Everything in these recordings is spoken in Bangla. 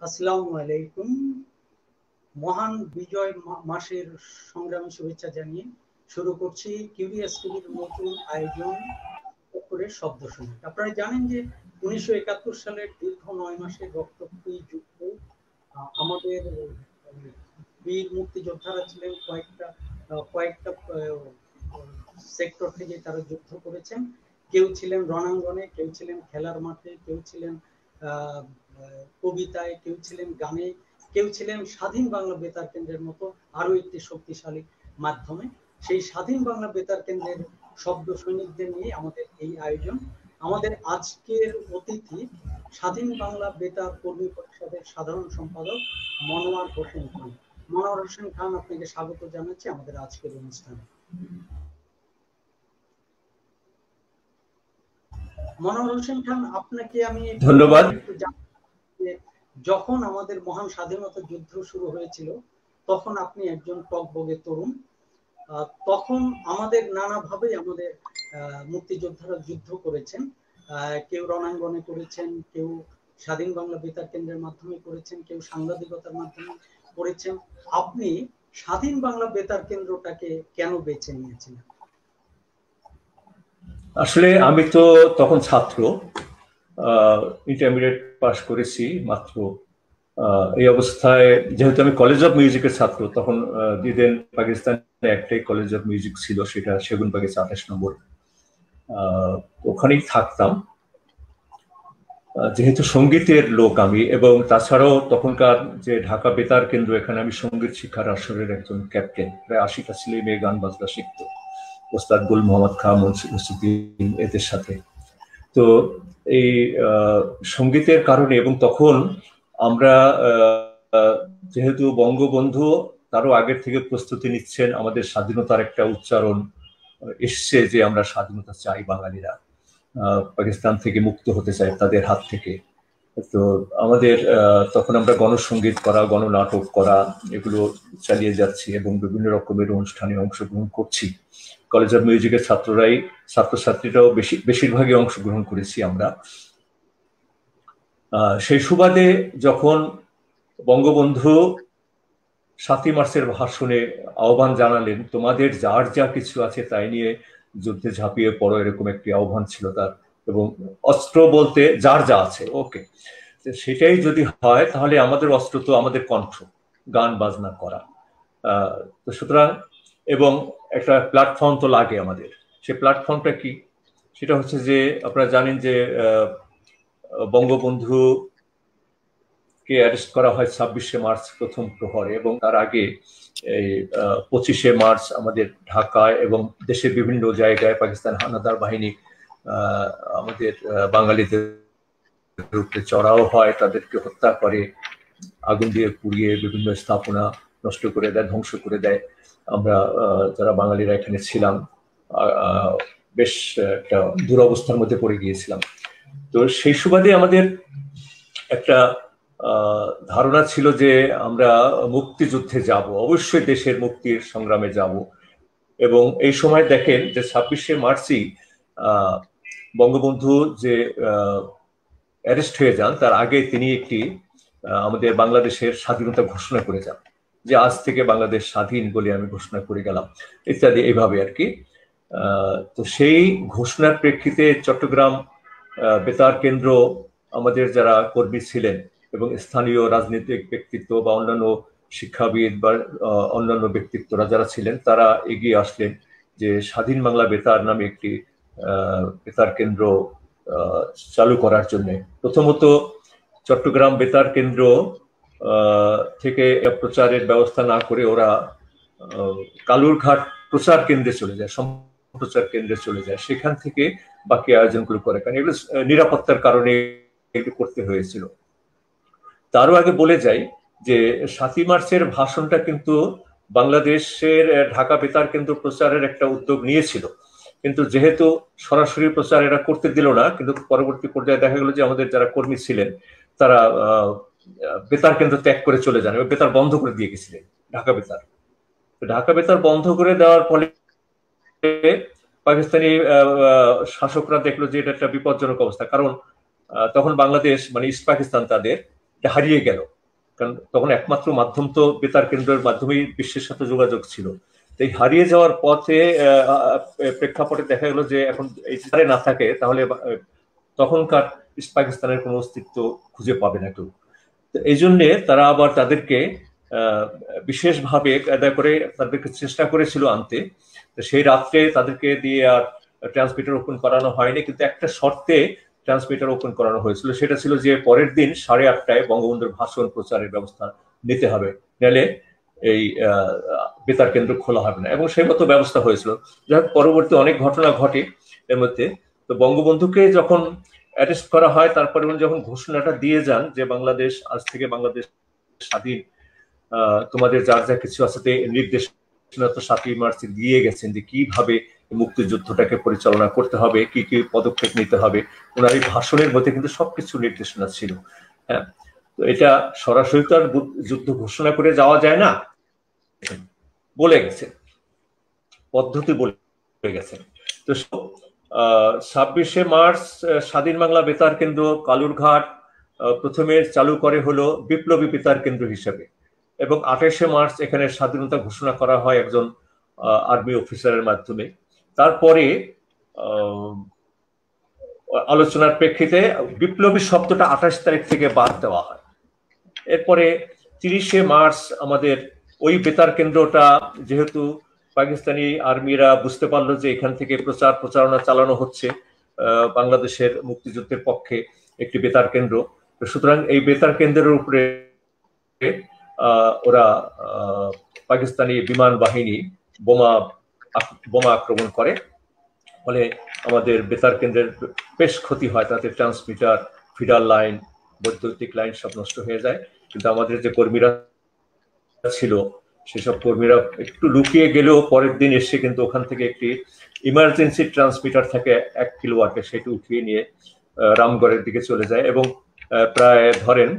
আসসালামু আলাইকুম। মহান বিজয় মাসের সংগ্রামী শুভেচ্ছা জানিয়ে শুরু করছি কিউরিয়াস টিভির নতুন আয়োজন করে শব্দ শুনে। আপনারা জানেন যে 1971 সালের দীর্ঘ 9 মাসের রক্তক্ষয়ী যুদ্ধ আমাদের বীর মুক্তিযোদ্ধারা ছিলেন কয়েকটা সেক্টর থেকে তারা যুদ্ধ করেছেন। কেউ ছিলেন রণাঙ্গনে, কেউ ছিলেন খেলার মাঠে, কেউ ছিলেন কবিতায়, কেউ ছিলেন গানে, কেউ ছিলেন স্বাধীন বাংলা বেতার কেন্দ্রের মতো আরো একটি শক্তিশালী মাধ্যমে। সেই স্বাধীন বাংলা বেতার কেন্দ্রের শব্দ সৈনিকদের নিয়ে আমাদের এই আয়োজন। আমাদের আজকের অতিথি স্বাধীন বাংলা বেতার কর্মী পরিষদের সাধারণ সম্পাদক মনোয়ার হোসেন খান। মনোয়ার হোসেন খান, আপনাকে স্বাগত জানাচ্ছি আমাদের আজকের অনুষ্ঠানে। মনোয়ার হোসেন খান, আপনাকে আমি ধন্যবাদ। যখন আমাদের মহান স্বাধীনতা যুদ্ধ শুরু হয়েছিল তখন আপনি একজন টকবগে তরুণ। তখন আমাদের নানাভাবে আমাদের মুক্তিযোদ্ধারা যুদ্ধ করেছেন। কেউ রণাঙ্গনে করেছেন, কেউ স্বাধীন বাংলা বেতার কেন্দ্রের মাধ্যমে করেছেন, কেউ সাংবাদিকতার মাধ্যমে করেছেন। আপনি স্বাধীন বাংলা বেতার কেন্দ্রটাকে কেন বেছে নিয়েছিলেন? আসলে আমি তো তখন ছাত্র, ইন্টারমিডিয়েট পাস করেছি মাত্র। এই অবস্থায় যেহেতু আমি কলেজ অফ মিউজিকের ছাত্র, তখন দিদেন পাকিস্তানে একটাই কলেজ অফ মিউজিক ছিল, সেটা সেগুনবাগিচা 28 নম্বর, ওখানেই থাকতাম। যেহেতু সঙ্গীতের লোক আমি, এবং তাছাড়াও তখনকার যে ঢাকা বেতার কেন্দ্র, এখানে আমি সঙ্গীত শিক্ষার আসরের একজন ক্যাপ্টেন। প্রায় 80টা ছেলে মেয়ে গান বাজনা শিখত, ওস্তাদ গুল মোহাম্মদ খান, মনসুরুদ্দিন এদের সাথে। তো এই সঙ্গীতের কারণে, এবং তখন আমরা যেহেতু বঙ্গবন্ধু তারও আগের থেকে প্রস্তুতি নিচ্ছেন, আমাদের স্বাধীনতার একটা উচ্চারণ এসছে যে আমরা স্বাধীনতা চাই, বাঙালিরা পাকিস্তান থেকে মুক্ত হতে চায় তাদের হাত থেকে। তো আমাদের তখন আমরা গণসঙ্গীত করা, গণনাটক করা, এগুলো চালিয়ে যাচ্ছি এবং বিভিন্ন রকমের অনুষ্ঠানে অংশগ্রহণ করছি। কলেজ অফ মিউজিকের ছাত্রছাত্রীরাও বেশিরভাগই অংশগ্রহণ করেছি আমরা। সেই সুবাদে যখন বঙ্গবন্ধু 7ই মার্চের ভাষণে আহ্বান জানালেন, তোমাদের যার যা কিছু আছে তাই নিয়ে যুদ্ধে ঝাঁপিয়ে পড়ো, এরকম একটি আহ্বান ছিল তার। এবং অস্ত্র বলতে যার যা আছে, ওকে, সেটাই যদি হয় তাহলে আমাদের অস্ত্র তো আমাদের কণ্ঠ, গান বাজনা করা। তো সুতরাং, এবং একটা প্ল্যাটফর্ম তো লাগে আমাদের। সে প্ল্যাটফর্মটা কি? সেটা হচ্ছে যে আপনারা জানেন যে বঙ্গবন্ধু কে অ্যারেস্ট করা হয় 26শে মার্চ প্রথম প্রহরে, এবং তার আগে এই 25শে মার্চ আমাদের ঢাকায় এবং দেশের বিভিন্ন জায়গায় পাকিস্তান হানাদার বাহিনী আমাদের বাঙালিদের উপরে চড়াও হয়, তাদেরকে হত্যা করে, আগুন দিয়ে পুড়িয়ে বিভিন্ন স্থাপনা নষ্ট করে দেয়, ধ্বংস করে দেয়। আমরা যারা বাঙালিরা এখানে ছিলাম বেশ একটা দুরবস্থার মধ্যে পড়ে গিয়েছিলাম। তো সেই সুবাদে আমাদের একটা ধারণা ছিল যে আমরা মুক্তিযুদ্ধে যাব, অবশ্যই দেশের মুক্তির সংগ্রামে যাব। এবং এই সময় দেখেন যে 26শে মার্চই বঙ্গবন্ধু যে অ্যারেস্ট হয়ে যান, তার আগে তিনি একটি আমাদের বাংলাদেশের স্বাধীনতা ঘোষণা করে যান, যে আজ থেকে বাংলাদেশ স্বাধীন বলে আমি ঘোষণা করে গেলাম, ইত্যাদি, এইভাবে আর কি। তো সেই ঘোষণার প্রেক্ষিতে চট্টগ্রাম বেতার কেন্দ্র, আমাদের যারা কর্মী ছিলেন এবং স্থানীয় রাজনৈতিক ব্যক্তিত্ব বা অন্যান্য শিক্ষাবিদ বা অন্যান্য ব্যক্তিত্বরা যারা ছিলেন, তারা এগিয়ে আসলেন যে স্বাধীন বাংলা বেতার নামে একটি বেতার কেন্দ্র চালু করার জন্য। প্রথমত চট্টগ্রাম বেতার কেন্দ্র থেকে প্রচারের ব্যবস্থা না করে ওরা কালুরঘাট প্রচার কেন্দ্রে চলে যায়, সম্প্রচার কেন্দ্রে চলে যায়, সেখান থেকে বাকি আয়োজনগুলো করে, কারণ এগুলো নিরাপত্তার কারণে এগুলো করতে হয়েছিল। তারও আগে বলে যাই যে 7ই মার্চের ভাষণটা কিন্তু বাংলাদেশের ঢাকা বেতার কেন্দ্র প্রচারের একটা উদ্যোগ নিয়েছিল, কিন্তু যেহেতু সরাসরি প্রচার এরা করতে দিল না, কিন্তু পরবর্তী পর্যায়ে দেখা গেল যে আমাদের যারা কর্মী ছিলেন তারা বেতার কেন্দ্র ত্যাগ করে চলে যান এবং বেতার বন্ধ করে দিয়ে গেছিলেন ঢাকা বেতার। ঢাকা বেতার বন্ধ করে দেওয়ার ফলে পাকিস্তানি শাসকরা দেখলো যে এটা একটা বিপজ্জনক অবস্থা, কারণ তখন বাংলাদেশ মানে ইস্ট পাকিস্তান তাদের হারিয়ে গেল, কারণ তখন একমাত্র মাধ্যম তো বেতার কেন্দ্রের মাধ্যমেই বিশ্বের সাথে যোগাযোগ ছিল। এই হারিয়ে যাওয়ার পথে প্রেক্ষাপটে দেখা গেল যে এখন এই না থাকে তাহলে তখনকার ইস্ট পাকিস্তানের কোনো অস্তিত্ব খুঁজে পাবে না কেউ। এই জন্যে তারা আবার তাদেরকে বিশেষভাবে কায়দা করে তাদেরকে চেষ্টা করেছিল আনতে। সেই রাত্রে তাদেরকে দিয়ে আর ট্রান্সমিটার ওপেন করানো হয়নি, কিন্তু একটা শর্তে ট্রান্সমিটার ওপেন করানো হয়েছিল, সেটা ছিল যে পরের দিন 8:30টায় বঙ্গবন্ধুর ভাষণ প্রচারের ব্যবস্থা নিতে হবে, নাহলে এই বেতার কেন্দ্র খোলা হবে না, এবং সেই মতো ব্যবস্থা হয়েছিল। যাই পরবর্তী অনেক ঘটনা ঘটে এর মধ্যে। তো বঙ্গবন্ধুকে যখন অ্যারেস্ট করা হয়, তারপরে উনি যখন ঘোষণাটা দিয়ে যান যে বাংলাদেশ আজ থেকে বাংলাদেশ স্বাধীন, তোমাদের যার যা কিছু আছে নির্দেশনা তো 7ই মার্চে দিয়ে গেছেন যে কিভাবে মুক্তিযুদ্ধটাকে পরিচালনা করতে হবে, কি কি পদক্ষেপ নিতে হবে। ওনার এই ভাষণের মধ্যে কিন্তু সবকিছু নির্দেশনা ছিল। হ্যাঁ, তো এটা সরাসরি তো আর যুদ্ধ ঘোষণা করে যাওয়া যায় না, বলে গেছে, পদ্ধতি বলে গেছে। তো 26শে মার্চ স্বাধীন বাংলা বেতার কেন্দ্র কালুরঘাট প্রথমে চালু করে হলো বিপ্লবী বেতার কেন্দ্র হিসেবে, এবং 28শে মার্চ এখানে স্বাধীনতা ঘোষণা করা হয় একজন আর্মি অফিসারের মাধ্যমে। তারপরে আলোচনার প্রেক্ষিতে বিপ্লবী শব্দটা 28 তারিখ থেকে বাদ দেওয়া হয়। এরপরে 30শে মার্চ আমাদের ওই বেতার কেন্দ্রটা, যেহেতু পাকিস্তানি আর্মিরা বুঝতে পারলো যে এখান থেকে প্রচারণা চালানো হচ্ছে বাংলাদেশের মুক্তিযুদ্ধের পক্ষে একটি বেতার কেন্দ্র, সুতরাং এই বেতার কেন্দ্রের উপরে ওরা পাকিস্তানি বিমান বাহিনী বোমা আক্রমণ করে, ফলে আমাদের বেতার কেন্দ্রের বেশ ক্ষতি হয়। তাতে ট্রান্সমিটার, ফিডার লাইন, বৈদ্যুতিক লাইন সব নষ্ট হয়ে যায়। কিন্তু আমাদের যে কর্মীরা ছিল সেসব কর্মীরা একটু লুকিয়ে গেলেও পরের দিন এসে কিন্তু ওখান থেকে একটি ইমার্জেন্সি ট্রান্সমিটার থাকে 1 কিলোওয়াটের, সেটি উঠিয়ে নিয়ে রামগড়ের দিকে চলে যায়, এবং প্রায় ধরেন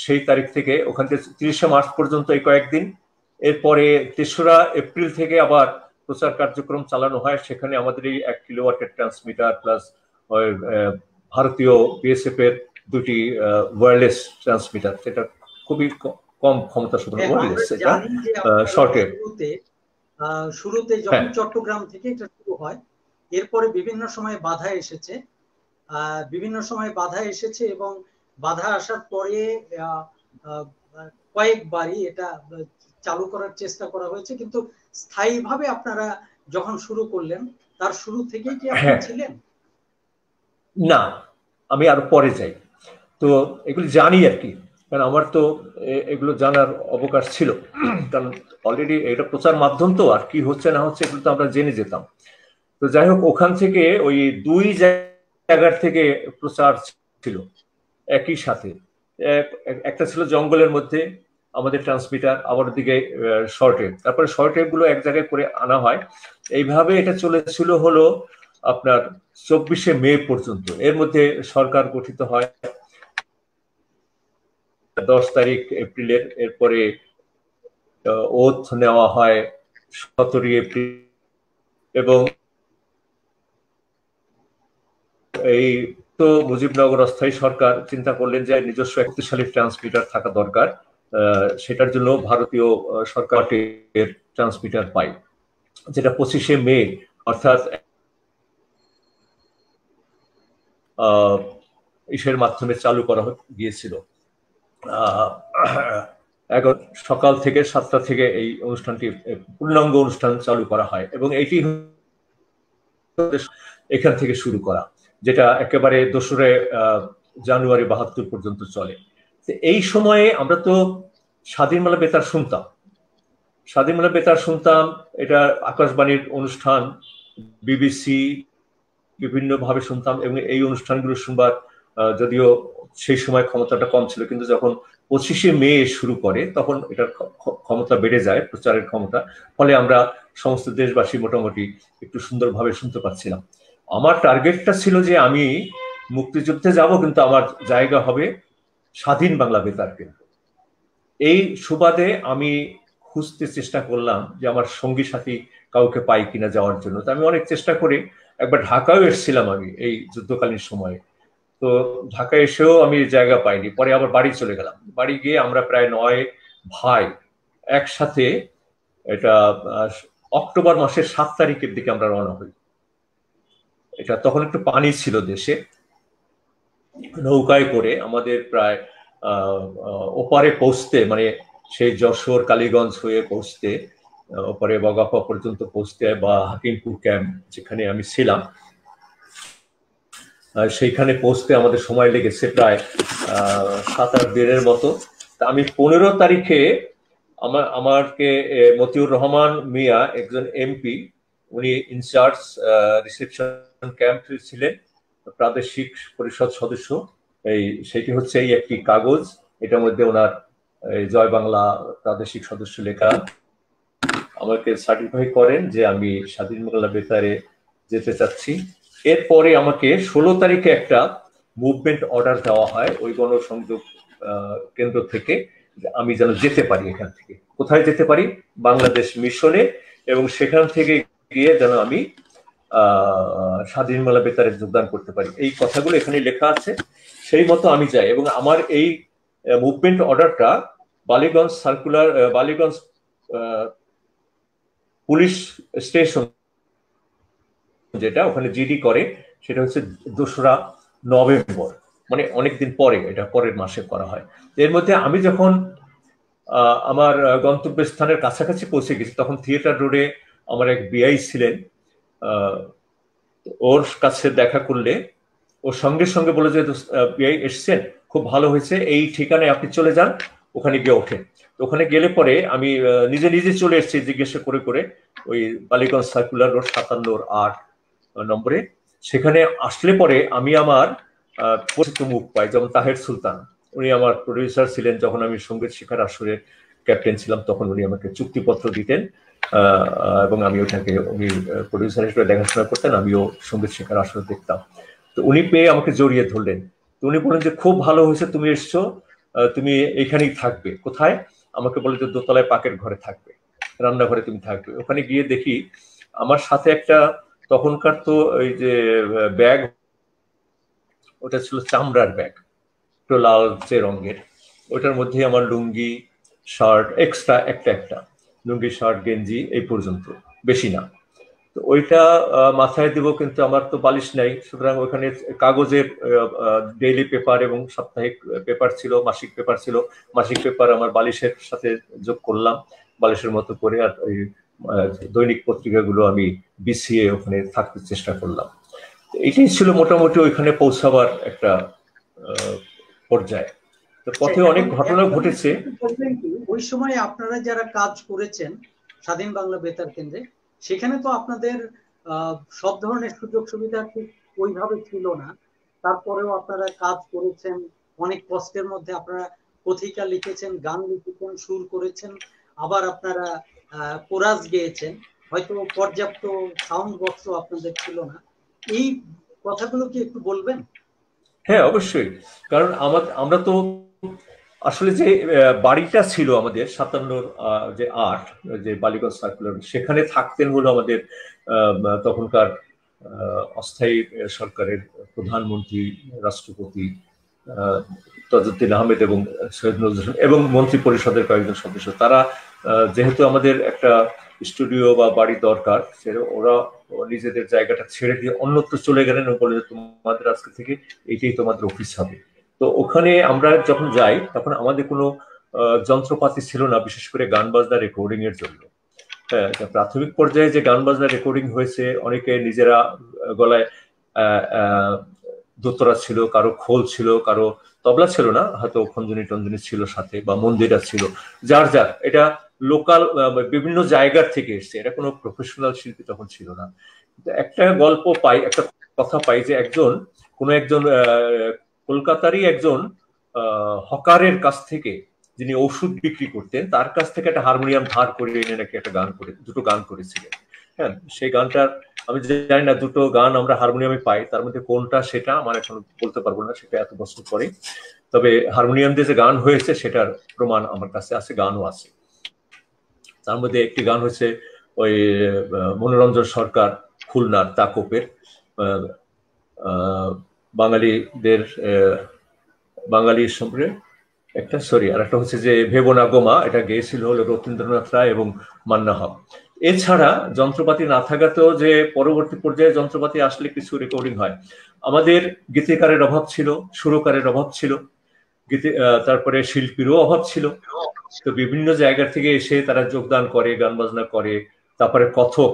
সেই তারিখ থেকে ওখান থেকে 30শে মার্চ পর্যন্ত এই কয়েকদিন। এরপরে 3রা এপ্রিল থেকে আবার প্রচার কার্যক্রম চালানো হয়। সেখানে আমাদের এই 1 কিলোওয়াটের ট্রান্সমিটার প্লাস ভারতীয় বিএসএফ এর 2টি ওয়্যারলেস ট্রান্সমিটার, সেটা খুবই কম ক্ষমতা, শুধু ওয়্যারলেস, এটা শর্টের। শুরুতে যখন চট্টগ্রাম থেকে এটা শুরু হয়, এরপরে বিভিন্ন সময় বাধা এসেছে, এবং বাধা আসার পরে কয়েকবারই এটা চালু করার চেষ্টা করা হয়েছে, কিন্তু স্থায়ীভাবে আপনারা যখন শুরু করলেন তার শুরু থেকেই কি আপনি ছিলেন? না, আমি আর পরে যাই। তো এগুলো জানি আর কি, কারণ আমার তো এগুলো জানার অবকাশ ছিল, কারণ অলরেডি এটা প্রচার মাধ্যম, তো আর কি হচ্ছে না হচ্ছে এগুলো তো আমরা জেনে যেতাম। তো যাই হোক, ওখান থেকে ওই 2 জায়গার থেকে প্রচার ছিল একই সাথে। একটা ছিল জঙ্গলের মধ্যে আমাদের ট্রান্সমিটার, আবার দিকে শর্টওয়েভ, তারপরে শর্টওয়েভ গুলো এক জায়গায় করে আনা হয়। এইভাবে এটা চলেছিল হলো আপনার 24শে মে পর্যন্ত। এর মধ্যে সরকার গঠিত হয় 10 তারিখ এপ্রিলের। এরপরে ওথ নেওয়া হয় 17 এপ্রিল, এবং এই তো মুজিবনগর অস্থায়ী সরকার চিন্তা করলেন যে নিজস্ব শক্তিশালী ট্রান্সমিটার থাকা দরকার। সেটার জন্য ভারতীয় সরকারের ট্রান্সমিটার পাই, যেটা 25শে মে অর্থাৎ ইসের মাধ্যমে চালু করা গিয়েছিল। সকাল থেকে 7টা থেকে এই অনুষ্ঠানটি, পূর্ণাঙ্গ অনুষ্ঠান চালু করা হয়, এবং এটি এখান থেকে শুরু করা, যেটা একেবারে 2রা জানুয়ারি 72 পর্যন্ত চলে। এই সময়ে আমরা তো স্বাধীন বাংলা বেতার শুনতাম, এটা আকাশবাণীর অনুষ্ঠান, বিবিসি বিভিন্ন ভাবে শুনতাম, এবং এই অনুষ্ঠানগুলো শুনবার যদিও সেই সময় ক্ষমতাটা কম ছিল, কিন্তু যখন 25শে মে শুরু করে তখন এটার ক্ষমতা বেড়ে যায়, প্রচারের ক্ষমতা, ফলে আমরা সমস্ত দেশবাসী মোটামুটি একটু সুন্দরভাবে শুনতে পাচ্ছিলাম। আমার টার্গেটটা ছিল যে আমি মুক্তিযুদ্ধে যাব, কিন্তু আমার জায়গা হবে স্বাধীন বাংলা বেতার কেন্দ্র। এই সুবাদে আমি খুঁজতে চেষ্টা করলাম যে আমার সঙ্গী সাথী কাউকে পাই কিনা যাওয়ার জন্য। তো আমি অনেক চেষ্টা করে একবার ঢাকাও এসেছিলাম আমি এই যুদ্ধকালীন সময়ে। তো ঢাকা এসেও আমি জায়গা পাইনি, পরে আবার বাড়ি চলে গেলাম। বাড়ি গিয়ে আমরা প্রায় 9 ভাই একসাথে, এটা অক্টোবর মাসের 7 তারিখের দিকে আমরা রওনা হই। এটা তখন একটু পানি ছিল দেশে, নৌকায় করে আমাদের প্রায় ওপারে পৌঁছতে, মানে সেই যশোর কালীগঞ্জ হয়ে পৌঁছতে, ওপারে বগাফা পর্যন্ত পৌঁছতে বা হাকিমপুর ক্যাম্প যেখানে আমি ছিলাম সেইখানে পৌঁছতে আমাদের সময় লেগেছে প্রায় 7-8 দিনের মতো। তা আমি 15 তারিখে আমাকে মতিউর রহমান মিয়া, একজন এমপি, উনি ইনচার্জ রিসেপশন ক্যাম্প ছিলেন, প্রাদেশিক পরিষদ সদস্য। সেটি হচ্ছে এই একটি কাগজ, এটার মধ্যে ওনার জয় বাংলা প্রাদেশিক সদস্য লেখা, আমাকে সার্টিফাই করেন যে আমি স্বাধীন বাংলা বেতারে যেতে চাচ্ছি। এরপরে আমাকে 16 তারিখে একটা মুভমেন্ট অর্ডার দেওয়া হয় ওই গণসংযোগ কেন্দ্র থেকে, আমি যেন যেতে পারি এখান থেকে। কোথায় যেতে পারি? বাংলাদেশ মিশনে, এবং সেখান থেকে গিয়ে যেন আমি স্বাধীন বাংলা বেতারে যোগদান করতে পারি। এই কথাগুলো এখানে লেখা আছে, সেই মতো আমি যাই। এবং আমার এই মুভমেন্ট অর্ডারটা Ballygunge circular, Ballygunge police station যেটা ওখানে জিডি করে, সেটা হচ্ছে 2রা নভেম্বর, মানে অনেকদিন পরে, এটা পরের মাসে করা হয়। এর মধ্যে আমি যখন আমার গন্তব্যস্থানের কাছাকাছি পৌঁছে গেছি, তখন থিয়েটার রোডে আমার এক বিআই ছিলেন, ওর কাছে দেখা করলে ও সঙ্গে সঙ্গে বলে যে বিআই এসছেন, খুব ভালো হয়েছে, এই ঠিকানায় আপনি চলে যান, ওখানে গিয়ে ওঠেন। ওখানে গেলে পরে আমি নিজে নিজে চলে এসেছি জিজ্ঞাসা করে করে ওই বালিগঞ্জ সার্কুলার রোড 57-8 নম্বরে। সেখানে আসলে পরে আমি আমার পরিচিত মুখ পাই, যেমন তাহের সুলতান, উনি আমার প্রডিউসার ছিলেন যখন আমি সঙ্গীত শিক্ষার আসরের ক্যাপ্টেন ছিলাম, তখন উনি আমাকে চুক্তিপত্র দিতেন, এবং আমি ওটাকে, উনি প্রডিউসার হিসেবে দেখাশোনা করতেন, আমিও সঙ্গীত শিক্ষার আসরে দেখতাম। তো উনি পেয়ে আমাকে জড়িয়ে ধরলেন। তো উনি বলেন যে খুব ভালো হয়েছে তুমি এসছো, তুমি এখানেই থাকবে। কোথায়? আমাকে বলে যে দোতলায় পাকের ঘরে থাকবে, রান্নাঘরে তুমি থাকবে। ওখানে গিয়ে দেখি আমার সাথে একটা, তখনকার তো ওই যে ব্যাগ, ওটা ছিল চামড়ার ব্যাগ, একটু লালচে রঙের, ওটার মধ্যে আমার লুঙ্গি শার্ট, এক্সট্রা একটা লুঙ্গি শার্ট গেঞ্জি এই পর্যন্ত, বেশি না। তো ওইটা মাথায় দিব, কিন্তু আমার তো বালিশ নাই, সুতরাং ওখানে কাগজের ডেইলি পেপার এবং সাপ্তাহিক পেপার ছিল, মাসিক পেপার ছিল, মাসিক পেপার আমার বালিশের সাথে যোগ করলাম বালিশের মতো করে, আর ওই দৈনিক পত্রিকাগুলো আমি বিছিয়ে ওখানে থাকতে চেষ্টা করলাম। এটাই ছিল মোটামুটি ওইখানে পৌঁছাবার একটা পর্যায়ে। তো পথে অনেক ঘটনা ঘটেছে। ওই সময় আপনারা যারা কাজ করেছেন স্বাধীন বাংলা বেতার কেন্দ্রে, সেখানে তো আপনাদের সব ধরনের সুযোগ সুবিধা ঠিক ওইভাবে ছিল না, তারপরেও আপনারা কাজ করেছেন, অনেক কষ্টের মধ্যে আপনারা পত্রিকা লিখেছেন, গান লিখেছেন, সুর করেছেন, আবার আপনারা কোরাস গেয়েছেন, হয়তো পর্যাপ্ত সাউন্ড বক্সও আপনাদের ছিল না। এই কথাগুলো কি একটু বলবেন? হ্যাঁ, অবশ্যই। কারণ আমরা তো আসলে যে বাড়িটা ছিল আমাদের 57-8 যে বালিগঞ্জ সার্কুলার, সেখানে থাকতেন হলো আমাদের তখনকার অস্থায়ী সরকারের প্রধানমন্ত্রী, রাষ্ট্রপতি তাজউদ্দিন আহমেদ এবং সৈয়দ নজরুল হোসেন, এবং মন্ত্রী পরিষদের কয়েকজন সদস্য। তারা যেহেতু আমাদের একটা স্টুডিও বা বাড়ি দরকার, ওরা নিজেদের জায়গাটা ছেড়ে দিয়ে অন্যত্র চলে গেলেন এবং বলে যে তোমাদের আজকে থেকে এইটাই তোমাদের অফিস হবে। তো ওখানে আমরা যখন যাই তখন আমাদের কোনো যন্ত্রপাতি ছিল না, বিশেষ করে গান বাজনা রেকর্ডিং এর জন্য। হ্যাঁ, প্রাথমিক পর্যায়ে যে গান বাজনা রেকর্ডিং হয়েছে, অনেকে নিজেরা গলায় দোতরা ছিল, কারো খোল ছিল, কারো তবলা ছিল না, হয়তো খঞ্জনি টঞ্জনি ছিল সাথে, বা মন্দিরা ছিল, যার যার। এটা লোকাল বিভিন্ন জায়গার থেকে এসছে, এটা কোনো প্রফেশনাল শিল্পী তখন ছিল না। একটা গল্প পাই, একটা কথা পাই যে কোন একজন কলকাতারই একজন হকারের কাছ থেকে, যিনি ওষুধ বিক্রি করতেন, তার কাছ থেকে একটা হারমোনিয়াম ধার করে এনে নাকি একটা গান করে, দুটো গান করেছিলেন। হ্যাঁ, সেই গানটার আমি জানি না, দুটো গান আমরা হারমোনিয়ামে পাই, তার মধ্যে কোনটা সেটা আমার এখন বলতে পারবো না, সেটা এত বছর পরে। তবে হারমোনিয়াম দিয়ে যে গান হয়েছে সেটার প্রমাণ আমার কাছে আছে, গানও আছে। তার মধ্যে একটি গান হচ্ছে ওই মনোরঞ্জন সরকার খুলনার তাকপের বাঙালিদের বাঙালির সম্পর্কে একটা আর একটা হচ্ছে যে ভেবো না গোমা, এটা গেয়েছিল হলো রবীন্দ্রনাথ রায় এবং মান্না হক। এছাড়া যন্ত্রপাতি না থাকাতেও যে পরবর্তী পর্যায়ে যন্ত্রপাতি আসলে কিছু রেকর্ডিং হয়। আমাদের গীতিকারের অভাব ছিল, সুরকারের অভাব ছিল, তারপরে শিল্পীরও অভাব ছিল। তো বিভিন্ন জায়গা থেকে এসে তারা যোগদান করে, গান বাজনা করে। তারপরে কথক,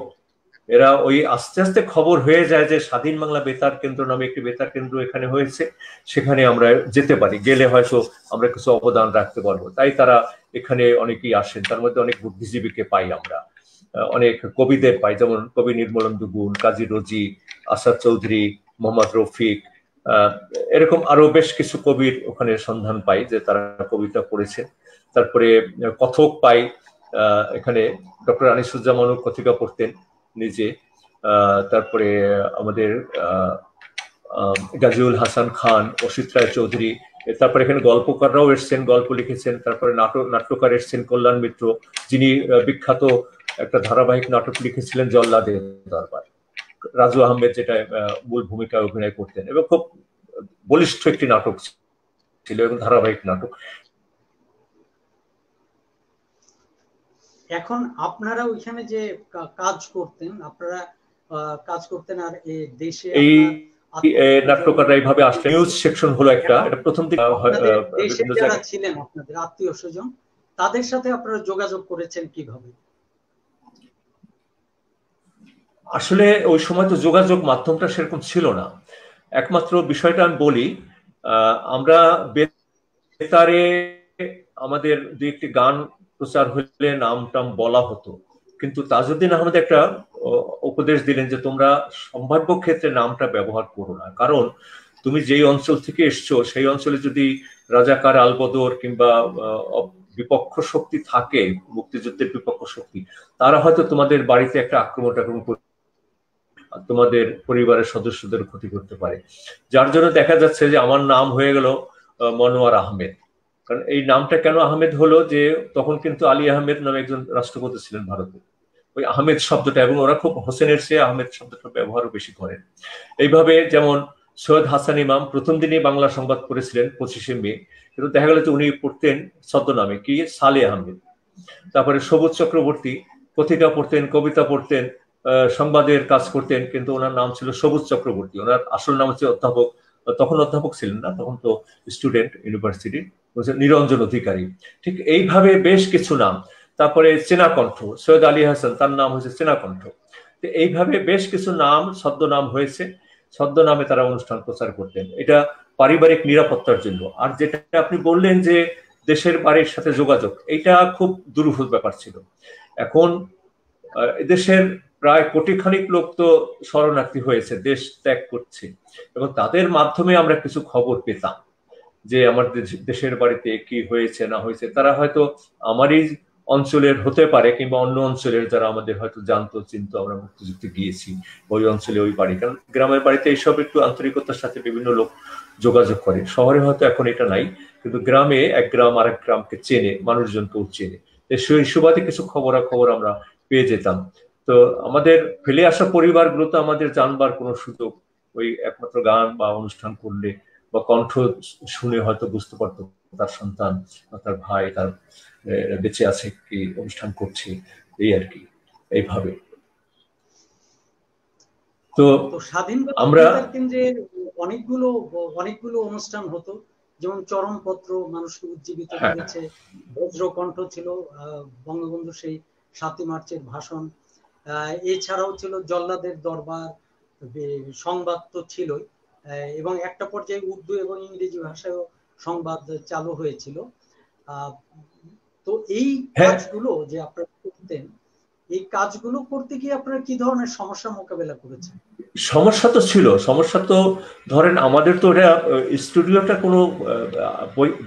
এরা ওই আস্তে আস্তে খবর হয়ে যায় যে স্বাধীন বাংলা বেতার কেন্দ্র নামে একটি বেতার কেন্দ্র এখানে হয়েছে, সেখানে আমরা যেতে পারি, গেলে হয়তো আমরা কিছু অবদান রাখতে পারবো। তাই তারা এখানে অনেকেই আসেন, তার মধ্যে অনেক বুদ্ধিজীবীকে পাই আমরা, অনেক কবিদের পাই, যেমন কবি নির্মলেন্দু গুণ, কাজী রোজি, আসাদ চৌধুরী, মোহাম্মদ রফিক, এরকম আরো বেশ কিছু কবির ওখানে সন্ধান পাই যে তারা কবিতা পড়েছে। তারপরে কথক পাই, এখানে ডক্টর আনিসুজ্জামানও কথিকা পড়তেন নিজে। তারপরে আমাদের গাজীউল হাসান খান, অসিত রায় চৌধুরী, তারপরে এখানে গল্পকাররাও এসছেন, গল্প লিখেছেন। তারপরে নাট্যকার এসছেন কল্যাণ মিত্র, যিনি বিখ্যাত একটা ধারাবাহিক নাটক লিখেছিলেন জল্লাদের দরবার, রাজু আহমেদ যেটা মূল ভূমিকায় অভিনয় করতেন, এবং খুব বলিষ্ঠ একটি নাটক ছিল এবং ধারাবাহিক নাটক। এখন আপনারা ওইখানে যে কাজ করতেন, আর দেশে এই নাট্যকাররা এইভাবে আসলে নিউজ সেকশন হলো একটা, এটা প্রথম দিকে দেশে যারা ছিলেন আপনাদের আত্মীয় স্বজন, তাদের সাথে আপনারা যোগাযোগ করেছেন কিভাবে? আসলে ওই সময় তো যোগাযোগ মাধ্যমটা সেরকম ছিল না। একমাত্র বিষয়টা আমি বলি, আমরা বেতারে আমাদের দুই একটি গান প্রচার হলে নাম টাম বলা হতো, কিন্তু তাজউদ্দিন আহমেদ একটা উপদেশ দিলেন যে তোমরা সম্ভাব্য ক্ষেত্রে নামটা ব্যবহার করো না, কারণ তুমি যেই অঞ্চল থেকে এসছো সেই অঞ্চলে যদি রাজাকার আলবদর কিংবা বিপক্ষ শক্তি থাকে, মুক্তিযুদ্ধের বিপক্ষ শক্তি, তারা হয়তো তোমাদের বাড়িতে একটা আক্রমণ করে তোমাদের পরিবারের সদস্যদের ক্ষতি করতে পারে। যার জন্য দেখা যাচ্ছে যে আমার নাম হয়ে গেল মনোয়ার আহমেদ। কারণ এই নামটা কেন আহমেদ হলো, যে তখন কিন্তু আলী আহমেদ নামে একজন রাষ্ট্রপতি ছিলেন ভারতে, ওই আহমেদ শব্দটা, এবং ওরা খুব হোসেনের চেয়ে আহমেদ শব্দটা ব্যবহারও বেশি করেন। এইভাবে যেমন সৈয়দ হাসান ইমাম প্রথম দিনই বাংলা সংবাদ পড়েছিলেন 25শে মে, কিন্তু দেখা গেল যে উনি পড়তেন ছদ্মনামে কি, সালে আহমেদ। তারপরে সবুজ চক্রবর্তী কথিকা পড়তেন, কবিতা পড়তেন, সংবাদের কাজ করতেন, কিন্তু ওনার নাম ছিল সবুজ চক্রবর্তী। ওনার আসল নাম হচ্ছে অধ্যাপক, তখন অধ্যাপক ছিলেন না, তখন তো স্টুডেন্ট ইউনিভার্সিটির, নিরঞ্জন অধিকারী। ঠিক এইভাবে বেশ কিছু নাম। তারপরে চেনাকণ্ঠ, সৈয়দ আলী হাসান, তার নাম হয়েছে চেনাকণ্ঠ। এইভাবে বেশ কিছু নাম ছদ্মনাম হয়েছে, ছদ্মনামে তারা অনুষ্ঠান প্রচার করতেন। এটা পারিবারিক নিরাপত্তার জন্য। আর যেটা আপনি বললেন যে দেশের বাড়ির সাথে যোগাযোগ, এইটা খুব দুরূহ ব্যাপার ছিল। এখন দেশের প্রায় কোটিখানিক লোক তো শরণার্থী হয়েছে, দেশ ত্যাগ করছে, এবং তাদের মাধ্যমে আমরা কিছু খবর পেতাম যে আমার দেশের বাড়িতে কি হয়েছে না হয়েছে। তারা হয়তো আমারই অঞ্চলের হতে পারে কিংবা অন্য অঞ্চলের, যারা আমাদের হয়তো জানতো চিনতো, আমরা মুক্তিযুদ্ধে গিয়েছি ওই অঞ্চলে ওই বাড়ি। কারণ গ্রামের বাড়িতে এইসব একটু আন্তরিকতার সাথে বিভিন্ন লোক যোগাযোগ করে, শহরে হয়তো এখন এটা নাই, কিন্তু গ্রামে এক গ্রাম আরেক গ্রামকে চেনে, মানুষজনকেও চেনে। সেই সুবাদে কিছু খবরাখবর আমরা পেয়ে যেতাম। তো আমাদের ফেলে আসা পরিবারগুলো তো আমাদের জানবার কোনো সুযোগ, ওই একমাত্র গান বা অনুষ্ঠান করলে বা কণ্ঠ শুনে হয়তো বুঝতে পারতো তার সন্তান বা তার ভাই তার বেঁচে আছে, কি অনুষ্ঠান করছে, এই আর কি, এইভাবে। তো আমরা অনেকগুলো অনুষ্ঠান হতো, যেমন চরমপত্র মানুষকে উজ্জীবিত করেছে, বজ্রকণ্ঠ ছিল বঙ্গবন্ধু সেই 7ই মার্চের ভাষণ, এছাড়াও ছিল জল্লাদের দরবার, সংবাদ তো ছিলই, এবং একটা পর্যায়ে উর্দু এবং ইংরেজি ভাষায়ও সংবাদ চালু হয়েছিল। তো এই কাজগুলো যে আপনারা করতেন, এই কাজগুলো করতে গিয়ে আপনারা কি ধরনের সমস্যা মোকাবেলা করেছেন? সমস্যা তো ছিল, সমস্যা তো ধরেন আমাদের তো এটা স্টুডিওটা কোনো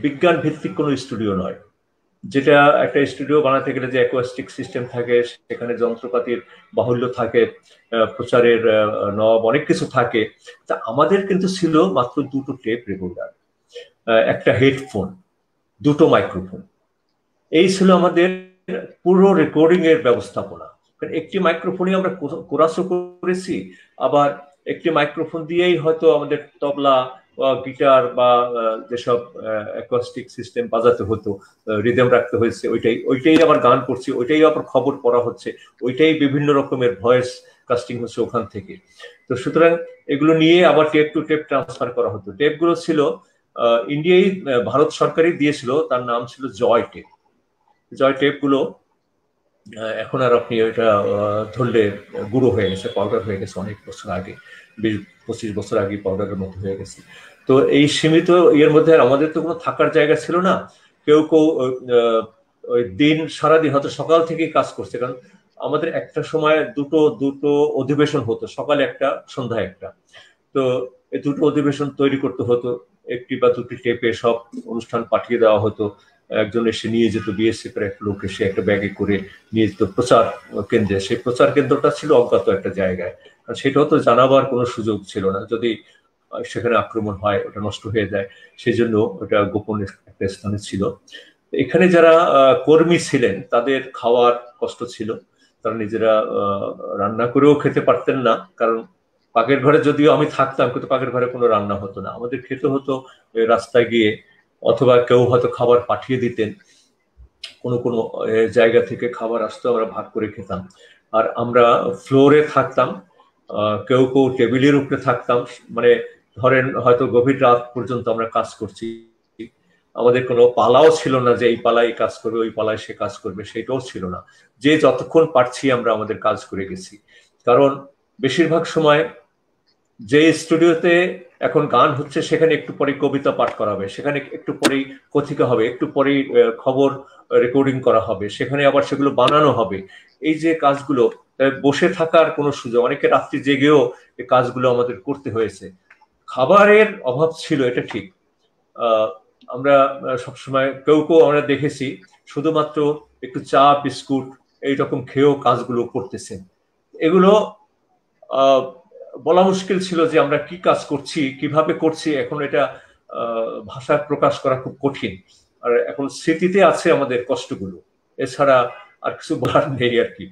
বিজ্ঞান ভিত্তিক কোনো স্টুডিও নয়, যেটা একটা স্টুডিও বানাতে গেলে যে অ্যাকোয়াস্টিক সিস্টেম থাকে, সেখানে যন্ত্রপাতির বাহুল্য থাকে, প্রচারের নব অনেক কিছু থাকে। তা আমাদের কিন্তু ছিল মাত্র 2টো টেপ রেকর্ডার, একটা হেডফোন, 2টো মাইক্রোফোন, এই ছিল আমাদের পুরো রেকর্ডিং এর ব্যবস্থাপনা। একটি মাইক্রোফোনে আমরা কোরাসও করেছি, আবার একটি মাইক্রোফোন দিয়েই হয়তো আমাদের তবলা বা গিটার বা যেসব অ্যাকোস্টিক সিস্টেম বাজাতে হতো, রিদম রাখতে হয়েছে, ওইটাই আবার গান করছি, ওইটাই আবার খবর পড়া হচ্ছে, ওইটাই বিভিন্ন রকমের ভয়েস কাস্টিং হচ্ছে ওখান থেকে। তো সুতরাং এগুলো নিয়ে আবার টেপ টু টেপ ট্রান্সফার করা হতো। টেপগুলো ছিল ইন্ডিয়ায় ভারত সরকারই দিয়েছিল, তার নাম ছিল জয় টেপ। জয় টেপগুলো এখন আর আপনি ওইটা ধরলে গুঁড়ো হয়ে গেছে, পাউডার হয়ে গেছে অনেক বছর আগে, 20-25 বছর আগে পাউডারের মতো হয়ে গেছে। তো এই সীমিত এর মধ্যে আমাদের তো কোনো থাকার জায়গা ছিল না। কেউ ওই দিন সারাদিন হয়তো সকাল থেকেই কাজ করছে, কারণ আমাদের একটা সময় দুটো দুটো অধিবেশন হতো, সকালে একটা সন্ধ্যায় একটা। তো এই দুটো অধিবেশন তৈরি করতে হতো, একটি বা দুটি টেপে সব অনুষ্ঠান পাঠিয়ে দেওয়া হতো। একজন এসে নিয়ে যেত, বিএসএফ এর এক লোক এসে একটা ব্যাগে করে নিয়ে যেত প্রচার কেন্দ্রে। সেই প্রচার কেন্দ্রটা ছিল অজ্ঞাত একটা জায়গায়, আর সেটাও তো জানাবার কোনো সুযোগ ছিল না, যদি সেখানে আক্রমণ হয় ওটা নষ্ট হয়ে যায়, সেই জন্য ওটা গোপন একটা স্থানে ছিল। এখানে যারা কর্মী ছিলেন তাদের খাওয়ার কষ্ট ছিল, তারা নিজেরা রান্না করেও খেতে পারতেন না, কারণ পাকের ঘরে যদিও আমি থাকতাম কিন্তু পাকের ঘরে কোনো রান্না হতো না, আমাদের খেতে হতো রাস্তায় গিয়ে, অথবা কেউ হয়তো খাবার পাঠিয়ে দিতেন, কোনো কোনো জায়গা থেকে খাবার আসতো, আমরা ভাগ করে খেতাম। আর আমরা ফ্লোরে থাকতাম, কেউ কেউ টেবিলের উপরে থাকতাম, মানে ধরেন হয়তো গভীর রাত পর্যন্ত আমরা কাজ করছি, আমাদের কোনো পালাও ছিল না যে এই পালায় কাজ করবে ওই পালায় সে কাজ করবে, সেটাও ছিল না। যে যতক্ষণ পারছি আমরা আমাদের কাজ করে গেছি। কারণ বেশিরভাগ সময় যে স্টুডিওতে এখন গান হচ্ছে সেখানে একটু পরে কবিতা পাঠ করা হবে, সেখানে একটু পরেই কথিকা হবে, একটু পরেই খবর রেকর্ডিং করা হবে, সেখানে আবার সেগুলো বানানো হবে। এই যে কাজগুলো, বসে থাকার কোনো সুযোগ, অনেকে রাত্রি জেগেও এই কাজগুলো আমাদের করতে হয়েছে। খাবারের অভাব ছিল, এটা ঠিক। আমরা সবসময় কেউ কেউ আমরা দেখেছি শুধুমাত্র একটু চা বিস্কুট এইরকম খেয়েও কাজগুলো করতেছেন। এগুলো বলা মুশকিল ছিল যে আমরা কি কাজ করছি, কিভাবে করছি, এখন এটা ভাষায় প্রকাশ করা খুব কঠিন। আর এখন স্মৃতিতে আছে আমাদের কষ্টগুলো, এছাড়া আর কিছু বলার নেই আর কি।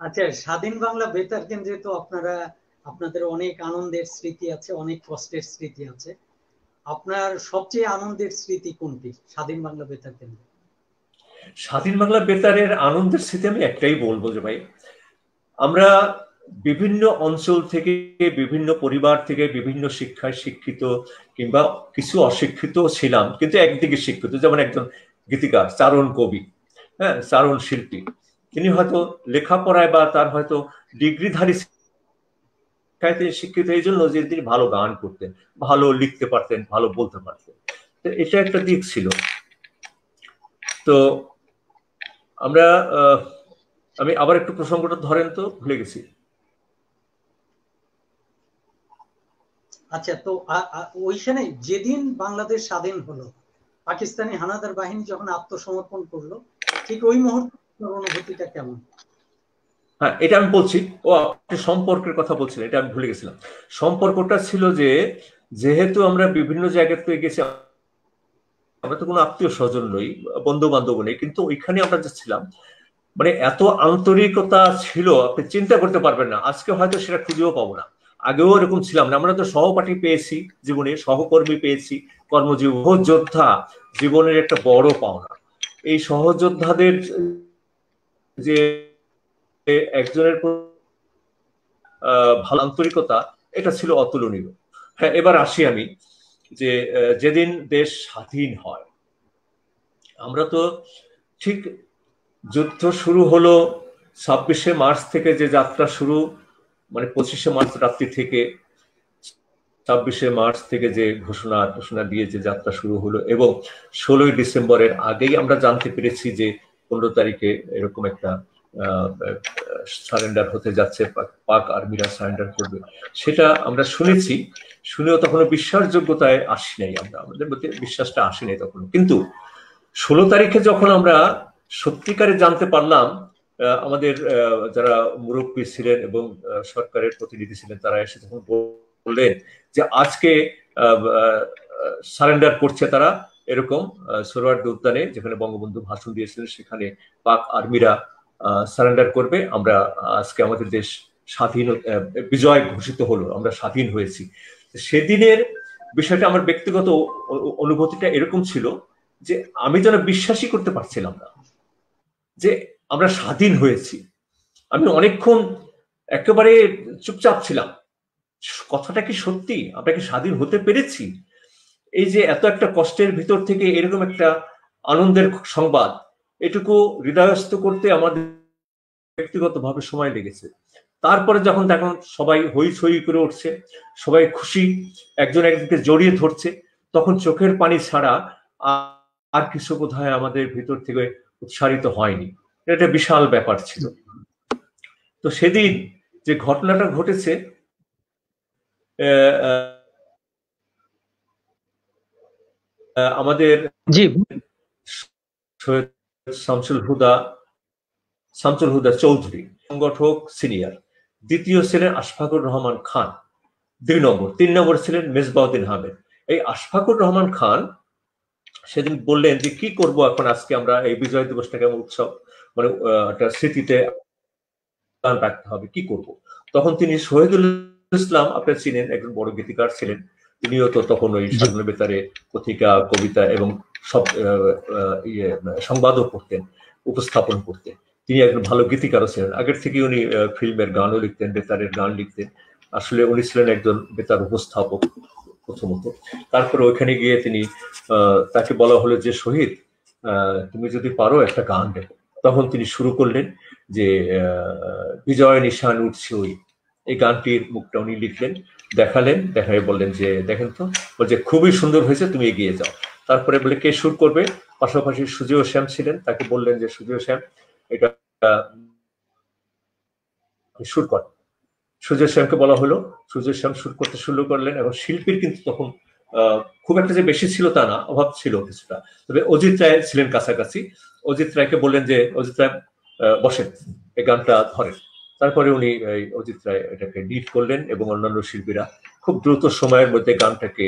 আচ্ছা, স্বাধীন বাংলা বেতার কেন্দ্রে তো আপনাদের অনেক আনন্দের স্মৃতি আছে, অনেক কষ্টের স্মৃতি আছে। আপনার সবচেয়ে আনন্দের স্মৃতি কোনটি স্বাধীন বাংলা বেতার কেন্দ্রে? স্বাধীন বাংলা বেতারের আনন্দের স্মৃতি আমি একটাই বলবো যে ভাই, আমরা বিভিন্ন অঞ্চল থেকে, বিভিন্ন পরিবার থেকে, বিভিন্ন শিক্ষায় শিক্ষিত কিংবা কিছু অশিক্ষিত ছিলাম, কিন্তু একদিকে শিক্ষিত। যেমন একজন গীতিকার, চারণ কবি, হ্যাঁ, চারণ শিল্পী, তিনি হয়তো লেখাপড়ায় বা তার হয়তো ডিগ্রিধারী শিক্ষিত এই জন্য যে তিনি ভালো গান করতেন, ভালো লিখতে পারতেন, ভালো বলতে পারতেন। তো এটা একটা দিক ছিল। তো আমরা আমি আবার একটু প্রসঙ্গটা ধরেন তো, ভুলে গেছি। আচ্ছা, তো ওইখানে যেদিন বাংলাদেশ স্বাধীন হলো, পাকিস্তানি হানাদার বাহিনী যখন আত্মসমর্পণ করলো, ঠিক ওই মুহূর্তে অনুভূতিটা কেমন? হ্যাঁ, এটা আমি বলছি। ও, আপনি সম্পর্কের কথা বলছিলেন, এটা আমি ভুলে গেছিলাম। সম্পর্কটা ছিল যে, যেহেতু আমরা বিভিন্ন জায়গাতে গেছি, আমরা তো কোনো আত্মীয় স্বজন নই, বন্ধু বান্ধব নেই, কিন্তু ওইখানে আমরা যাচ্ছিলাম, মানে এত আন্তরিকতা ছিল আপনি চিন্তা করতে পারবেন না। আজকে হয়তো সেটা খুঁজেও পাবো না, আগেও এরকম ছিলাম না। আমরা তো সহপাঠী পেয়েছি জীবনে, সহকর্মী পেয়েছি, কর্মজীবী যোদ্ধা জীবনের একটা বড় পাওনা। এই সহযোদ্ধাদের যে একজনের ভালো আন্তরিকতা, এটা ছিল অতুলনীয়। হ্যাঁ, এবার আসি আমি যে যেদিন দেশ স্বাধীন হয়, আমরা তো ঠিক যুদ্ধ শুরু হলো 26শে মার্চ থেকে, যে যাত্রা শুরু, মানে 25শে মার্চ রাত্রি থেকে 26শে মার্চ থেকে যে ঘোষণা দিয়ে যে যাত্রা শুরু হলো, এবং 16ই ডিসেম্বরের আগেই আমরা জানতে পেরেছি যে 15 তারিখে এরকম একটা সারেন্ডার হতে যাচ্ছে, পাক আর্মিরা সারেন্ডার করবে, সেটা আমরা শুনেছি। শুনেও তখন বিশ্বাসযোগ্যতায় আসি নাই, আমাদের মধ্যে বিশ্বাসটা আসেনি তখন। কিন্তু 16 তারিখে যখন আমরা সত্যিকারে জানতে পারলাম, আমাদের যারা মুরব্বী ছিলেন এবং সরকারের প্রতিনিধি ছিলেন, তারা এসে তখন বললেন যে আজকে সারেন্ডার করছে তারা, এরকম সোহরাওয়ার্দী উদ্যানে যেখানে বঙ্গবন্ধু ভাষণ দিয়েছিলেন, সেখানে পাক আর্মিরা সারেন্ডার করবে, আমরা আজকে আমাদের দেশ স্বাধীন বিজয় ঘোষিত হলো, আমরা স্বাধীন হয়েছি, সেদিনের বিষয়টা আমার ব্যক্তিগত অনুভূতিটা এরকম ছিল যে আমি যেন বিশ্বাসই করতে পারছিলাম না যে আমরা স্বাধীন হয়েছি। আমি অনেকক্ষণ একেবারে চুপচাপ ছিলাম, কথাটা কি সত্যি, আমরা কি স্বাধীন হতে পেরেছি? এই যে এত একটা কষ্টের ভিতর থেকে এরকম একটা আনন্দের সংবাদ, এটুকু হৃদয়স্থ করতে আমাদের ব্যক্তিগতভাবে সময় লেগেছে। তারপরে যখন দেখুন সবাই হইচই করে উঠছে, সবাই খুশি, একজন একজনকে জড়িয়ে ধরছে, তখন চোখের পানি ছাড়া আর কিছু বোধহয় আমাদের ভিতর থেকে উৎসারিত হয়নি। এটা বিশাল ব্যাপার ছিল। তো সেদিন যে ঘটনাটা ঘটেছে, আমাদের শামসুল হুদা চৌধুরী সংগঠক সিনিয়র, দ্বিতীয় ছিলেন আশফাকুর রহমান খান 2 নম্বর, 3 নম্বর ছিলেন মেজবাউদ্দিন আহমেদ। এই আশফাকুর রহমান খান সেদিন বললেন যে কি করব এখন, আজকে আমরা এই বিজয় দিবসটাকে উৎসব মানে একটা স্মৃতিতে রাখতে হবে, কি করব। তখন তিনি শহীদুল ইসলাম, আপনার চিনেন, একজন বড় গীতিকার ছিলেন, তিনিও তো তখন ওই স্বাধীনতা বেতারে পত্রিকা, কবিতা এবং সব সংবাদও করতেন, উপস্থাপন করতেন। তিনি একজন ভালো গীতিকারও ছিলেন, আগের থেকে উনি ফিল্মের গানও লিখতেন, বেতারের গান লিখতেন। আসলে উনি ছিলেন একজন বেতার উপস্থাপক প্রথমত। তারপরে ওইখানে গিয়ে তিনি তাকে বলা হলো যে শহীদ, তুমি যদি পারো একটা গান লেখো। তখন তিনি শুরু করলেন যে বিজয় নিশান উঠছে ওই, এই গানটির মুখটা উনি লিখলেন, দেখালেন, দেখায় বললেন যে দেখেন তো, বলছে খুবই সুন্দর হয়েছে, তুমি এগিয়ে যাও। তারপরে বলে কে সুর করবে, পাশাপাশি সুজেয় শ্যাম ছিলেন, তাকে বললেন যে সুজেয় শ্যাম এটা সুর কর। সুজেয় শ্যামকে বলা হলো, সুজেয় শ্যাম সুর করতে শুরু করলেন। এবং শিল্পীর কিন্তু তখন খুব একটা যে বেশি ছিল তা না, অভাব ছিল কিছুটা। তবে অজিত রায় ছিলেন কাছাকাছি। অজিত রায়কে বললেন যে অজিত রায় বসেন, এই গানটা ধরেন। তারপরে উনি অজিত রায় এটাকে লিড করলেন এবং অন্যান্য শিল্পীরা খুব দ্রুত সময়ের মধ্যে গানটাকে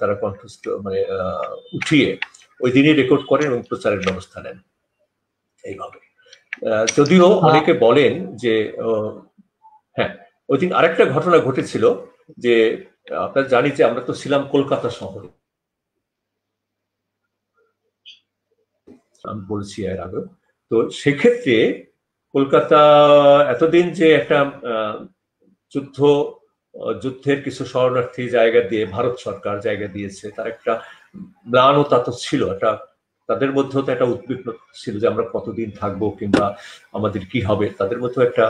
তারা কণ্ঠস্থ মানে উঠিয়ে ওই দিনই রেকর্ড করেন এবং প্রচারের ব্যবস্থা নেন এইভাবে। যদিও অনেকে বলেন যে হ্যাঁ, ওই দিন আরেকটা ঘটনা ঘটেছিল যে আপনারা জানি যে আমরা তো ছিলাম কলকাতা শহরে, আমি বলছি এর আগে। তো সেক্ষেত্রে কলকাতা এতদিন যে একটা যুদ্ধের কিছু শরণার্থী জায়গা দিয়ে ভারত সরকার জায়গা দিয়েছে, তার একটা ম্লানতা তো ছিল, একটা তাদের মধ্যেও তো একটা উদ্বিগ্ন ছিল যে আমরা কতদিন থাকবো কিংবা আমাদের কি হবে, তাদের মধ্যেও একটা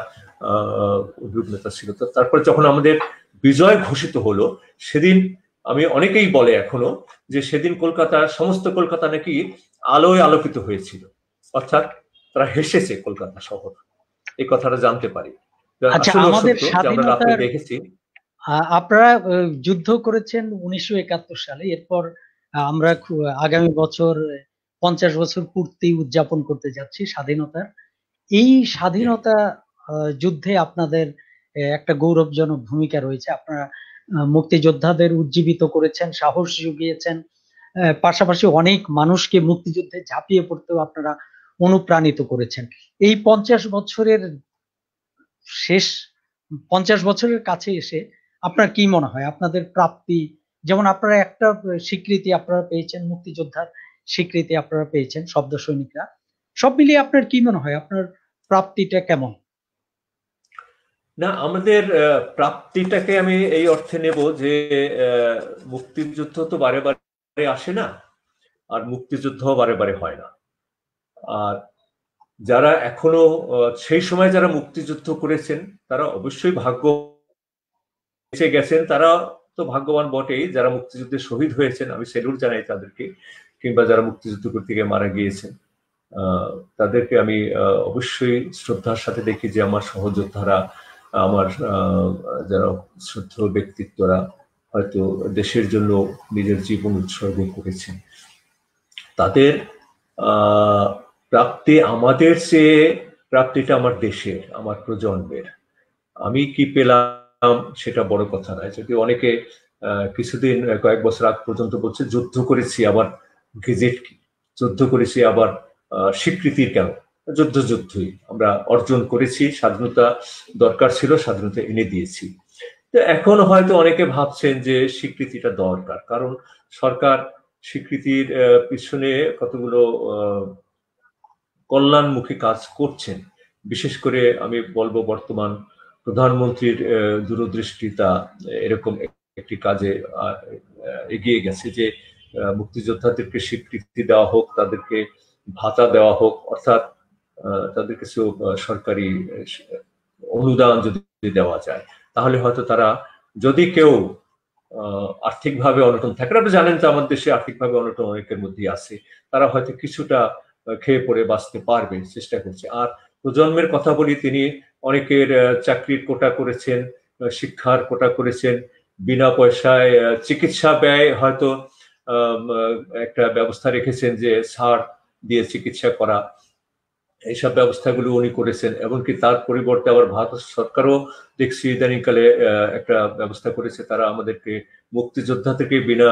উদ্বিগ্নতা ছিল। তো তারপরে যখন আমাদের বিজয় ঘোষিত হলো সেদিন, আমি অনেকেই বলে এখনো যে সেদিন কলকাতা, সমস্ত কলকাতা নাকি আলোয় আলোকিত হয়েছিল, অর্থাৎ তারা হেসেছে কলকাতা শহর, এই কথাটা জানতে পারি। আচ্ছা, আমাদের স্বাধীনতার দেখেছি আপনারা যুদ্ধ করেছেন 1971 সালে, এরপর আমরা আগামী বছর 50 বছর পূর্তি উদযাপন করতে যাচ্ছি স্বাধীনতার। এই স্বাধীনতা যুদ্ধে আপনাদের একটা গৌরবজনক ভূমিকা রয়েছে। আপনারা মুক্তিযোদ্ধাদের উজ্জীবিত করেছেন, সাহস জুগিয়েছেন, পাশাপাশি অনেক মানুষকে মুক্তিযুদ্ধে ঝাঁপিয়ে পড়তেও আপনারা অনুপ্রাণিত করেছেন। এই 50 বছরের শেষ 50 বছরের কাছে এসে আপনার কি মনে হয় আপনাদের প্রাপ্তি, যেমন আপনারা একটা স্বীকৃতি আপনারা পেয়েছেন, মুক্তিযোদ্ধার স্বীকৃতি আপনারা পেয়েছেন শব্দ সৈনিকরা, সব মিলিয়ে আপনার কি মনে হয় আপনার প্রাপ্তিটা কেমন? না, আমাদের প্রাপ্তিটাকে আমি এই অর্থে নেব যে মুক্তিযুদ্ধ তো বারে বারে আসে না, আর মুক্তিযুদ্ধ বারে বারে হয় না। আর যারা এখনো সেই সময় যারা মুক্তিযুদ্ধ করেছেন তারা অবশ্যই ভাগ্য বেঁচে গেছেন, তারা তো ভাগ্যবান বটেই। যারা মুক্তিযুদ্ধে শহীদ হয়েছেন আমি সেলুট জানাই তাদেরকে, কিংবা যারা মুক্তিযুদ্ধ করতে গিয়ে মারা গিয়েছেন তাদেরকে আমি অবশ্যই শ্রদ্ধার সাথে দেখি যে আমার সহযোদ্ধারা, আমার যারা শ্রদ্ধেয় ব্যক্তিত্বরা হয়তো দেশের জন্য নিজের জীবন উৎসর্গ করেছেন, তাদের প্রাপ্তি আমাদের চেয়ে প্রাপ্তিটা আমার দেশের, আমার প্রজন্মের। আমি কি পেলাম সেটা বড় কথা নয়। যদি অনেকে কিছুদিন কয়েক বছর আগ পর্যন্ত বলছে যুদ্ধ করেছি আবার গেজেট কি, যুদ্ধ করেছি আবার স্বীকৃতির কেন, যুদ্ধই আমরা অর্জন করেছি, স্বাধীনতা দরকার ছিল, স্বাধীনতা এনে দিয়েছি। তো এখন হয়তো অনেকে ভাবছেন যে স্বীকৃতিটা দরকার, কারণ সরকার স্বীকৃতির পিছনে কতগুলো কল্যাণমুখী কাজ করছেন। বিশেষ করে আমি বলবো বর্তমান প্রধানমন্ত্রীর দূরদৃষ্টিতা এরকম একটি কাজে এগিয়ে গেছে যে মুক্তিযোদ্ধাদেরকে স্বীকৃতি দেওয়া হোক, তাদেরকে ভাতা দেওয়া হোক, অর্থাৎ তাদের কিছু সরকারি অনুদান যদি দেওয়া যায়, তাহলে হয়তো তারা, যদি কেউ আর্থিকভাবে অনটন থাকে, আপনি জানেন তো আমাদের দেশে আর্থিকভাবে অনটন অনেকের মধ্যেই আছে, তারা হয়তো কিছুটা খেয়ে পড়ে বাঁচতে পারবে, চেষ্টা করছে। আর প্রজন্মের কথা বলি, তিনি অনেকের চাকরির কোটা করেছেন, শিক্ষার কোটা করেছেন, বিনা পয়সায় চিকিৎসা ব্যয় হয়তো একটা ব্যবস্থা রেখেছেন যে ছাড় দিয়ে চিকিৎসা করা, এইসব ব্যবস্থাগুলো উনি করেছেন। এমনকি তার পরিবর্তে আবার ভারত সরকারও দেখছি ইদানিংকালে একটা ব্যবস্থা করেছে, তারা আমাদেরকে মুক্তিযোদ্ধা থেকে বিনা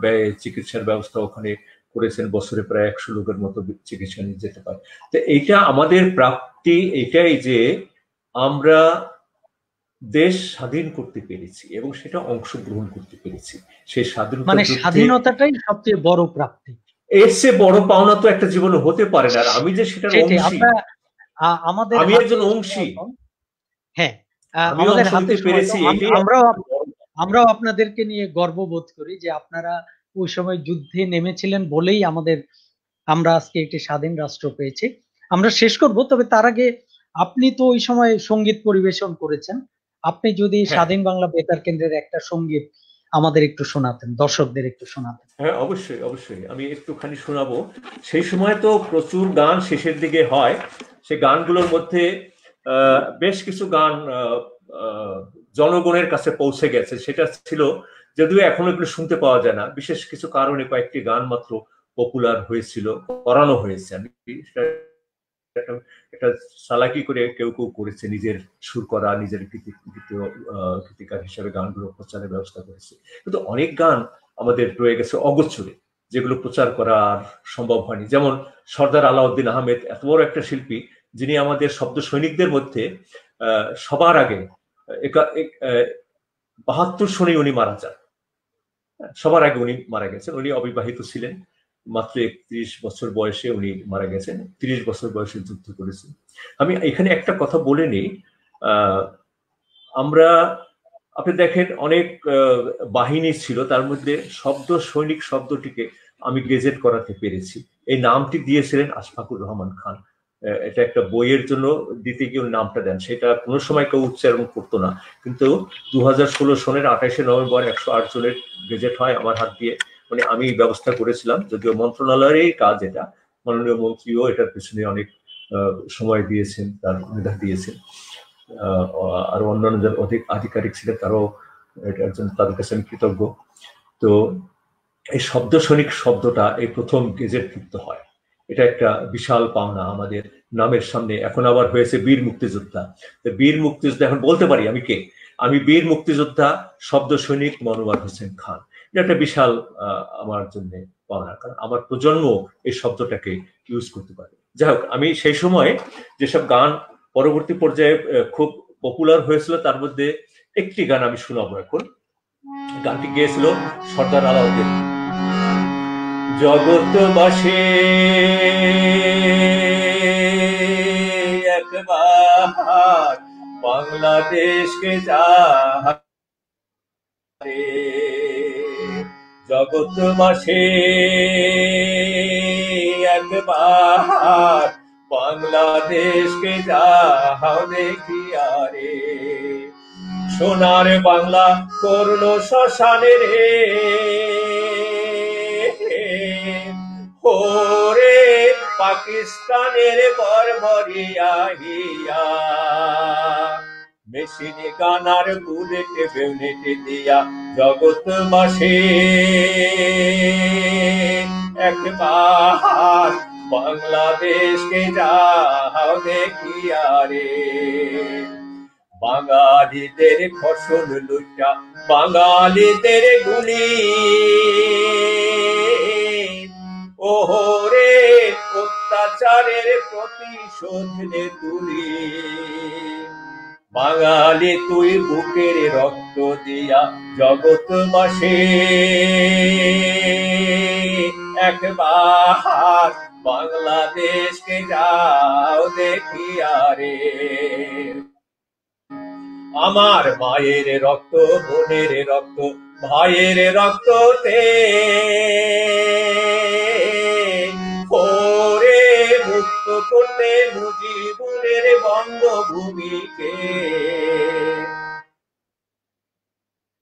ব্যয়ে চিকিৎসার ব্যবস্থা ওখানে করেছেন, বছরে প্রায় 100 লোকের মতো চিকিৎসা নিয়ে যেতে পারে। তো এইটা আমাদের প্রাপ্তি, এটাই যে আমরা দেশ স্বাধীন করতে পেরেছি এবং সেটা অংশগ্রহণ করতে পেরেছি। সেই স্বাধীনতাটাই সবচেয়ে বড় প্রাপ্তি। এর চেয়ে বড় পাওনা তো একটা জীবনে হতে পারে না। আর আমি যে সেটার অংশী, আমি একজন অংশী, হ্যাঁ, আমাদের হাতে পেরেছি, আমরাও আপনাদেরকে নিয়ে গর্ববোধ করি যে আপনারা ওই সময় যুদ্ধে নেমেছিলেন বলেই আমরা আজকে একটি স্বাধীন রাষ্ট্র পেয়েছি। আমরা শেষ করব, তবে তার আগে আপনি তো ওই সময় সঙ্গীত পরিবেশন করেছেন, আপনি যদি স্বাধীন বাংলা বেতার কেন্দ্রের একটা সঙ্গীত আমাদের একটু শোনাতেন, দর্শকদের একটু শোনাতেন। হ্যাঁ, অবশ্যই অবশ্যই আমি একটুখানি শোনাবো। সেই সময় তো প্রচুর গান শেষের দিকে হয়, সেই গানগুলোর মধ্যে বেশ কিছু গান জনগণের কাছে পৌঁছে গেছে। সেটা ছিল, যদিও এখন এগুলো শুনতে পাওয়া যায় না, বিশেষ কিছু কারণে কয়েকটি গান মাত্র পপুলার হয়েছিল, করানো হয়েছে। আমি একটা চালাকি করে কেউ কেউ করেছে, নিজের সুর করা, নিজের গীতিকার হিসাবে গানগুলো প্রচারের ব্যবস্থা করেছে। কিন্তু অনেক গান আমাদের রয়ে গেছে অগোচরে, যেগুলো প্রচার করা আর সম্ভব হয়নি। যেমন সর্দার আলাউদ্দিন আহমেদ, এত বড় একটা শিল্পী, যিনি আমাদের শব্দ সৈনিকদের মধ্যে সবার আগে 72 সনে উনি মারা যান। সবার আগে উনি মারা গেছেন। উনি অবিবাহিত ছিলেন, মাত্র 31 বছর বয়সে উনি মারা গেছেন, 30 বছর বয়সে যুদ্ধ করেছেন। আমি এখানে একটা কথা বলে নিই, আপনি দেখেন অনেক বাহিনী ছিল, তার মধ্যে শব্দ সৈনিক শব্দটিকে আমি গেজেট করাতে পেরেছি। এই নামটি দিয়েছিলেন আশফাকুর রহমান খান। এটা একটা বইয়ের জন্য দিতে গিয়ে নামটা দেন, সেটা কোনো সময় কেউ উচ্চারণ করতো না, কিন্তু 2016 সনের 28শে নভেম্বর 108 জনের গেজেট হয় আমার হাত দিয়ে। মানে আমি ব্যবস্থা করেছিলাম, যদিও মন্ত্রণালয়েরই কাজ এটা, মাননীয় মন্ত্রীও এটার পিছনে অনেক সময় দিয়েছেন, তার মেধা দিয়েছেন। আর অন্যান্য যারা আধিকারিক ছিলেন তারাও এটার জন্য তাদের কাছে আমি কৃতজ্ঞ। তো এই শব্দ সৈনিক শব্দটা এই প্রথম গেজেটভুক্ত হয়, এটা একটা বিশাল পাওনা আমাদের নামের সামনে। এখন আবার হয়েছে বীর মুক্তিযোদ্ধা। বীর মুক্তিযোদ্ধা এখন বলতে পারি আমি কে, আমি বীর মুক্তিযোদ্ধা শব্দ সৈনিক মনোয়ার হোসেন খান। এটা একটা বিশাল আমার জন্য পাওনা, কারণ আমার প্রজন্ম এই শব্দটাকে ইউজ করতে পারে। যাই হোক, আমি সেই সময় যেসব গান পরবর্তী পর্যায়ে খুব পপুলার হয়েছিল, তার মধ্যে একটি গান আমি শোনাবো এখন। গানটি গেয়েছিল সর্দার আলাউদ্দিন। জগৎবাসী একবার বাংলাদেশকে যাহারে, জগৎবাসী একবার বাংলাদেশকে যাহাও দেখিয়া রে, সোনার বাংলা করল শ্মশানে রে, ওরে পাকিস্তানের বর্বরিয়া হিয়া, মেশিনে গানার বুলেটে বেউনেটে দিয়া, জগৎবাসী একবার বাংলাদেশকে যাও দেখিয়া রে, বাঙালিদের ফসল লুটা বাঙালিদের গুলি, ওরে অত্যাচার অত্যাচারের প্রতিশোধ নে তুলি। বাঙালি তুই বুকের রক্ত দিয়া জগৎবাসী একবার বাংলাদেশকে যাও দেখিয়া রে। আমার মায়ের রক্ত, বোনের রক্ত, ভাইয়ের রক্ততে ওরে মুক্ত করতে মুজিবুরের বঙ্গভূমিকে।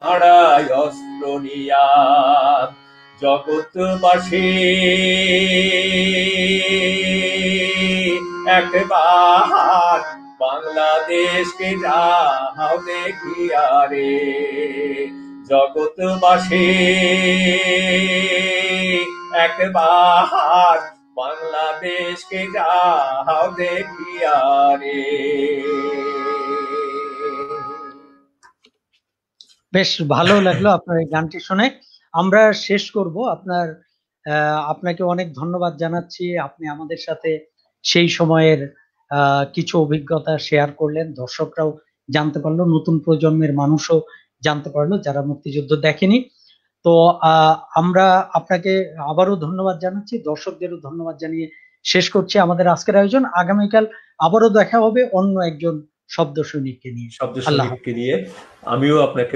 হারাই অস্ত্র নিয়া জগৎবাসী একবার বাংলাদেশকে যাও দেখিয়া রে। জগৎবাসী একবার বাংলাদেশকে যাও দেখিয়া রে। বেশ ভালো লাগলো আপনার এই গানটি শুনে। আমরা শেষ করব। আপনাকে অনেক ধন্যবাদ জানাচ্ছি। আপনি আমাদের সাথে সেই সময়ের কিছু অভিজ্ঞতা শেয়ার করলেন, দর্শকরাও জানতে পারলো, নতুন প্রজন্মের মানুষও জানতে পারলো যারা মুক্তিযুদ্ধ দেখেনি। তো আমরা আপনাকে আবারও ধন্যবাদ জানাচ্ছি, দর্শকদেরও ধন্যবাদ জানিয়ে শেষ করছি আমাদের আজকের আয়োজন। আগামীকাল আবারও দেখা হবে অন্য একজন শব্দ সৈনিককে নিয়ে। আমিও আপনাকে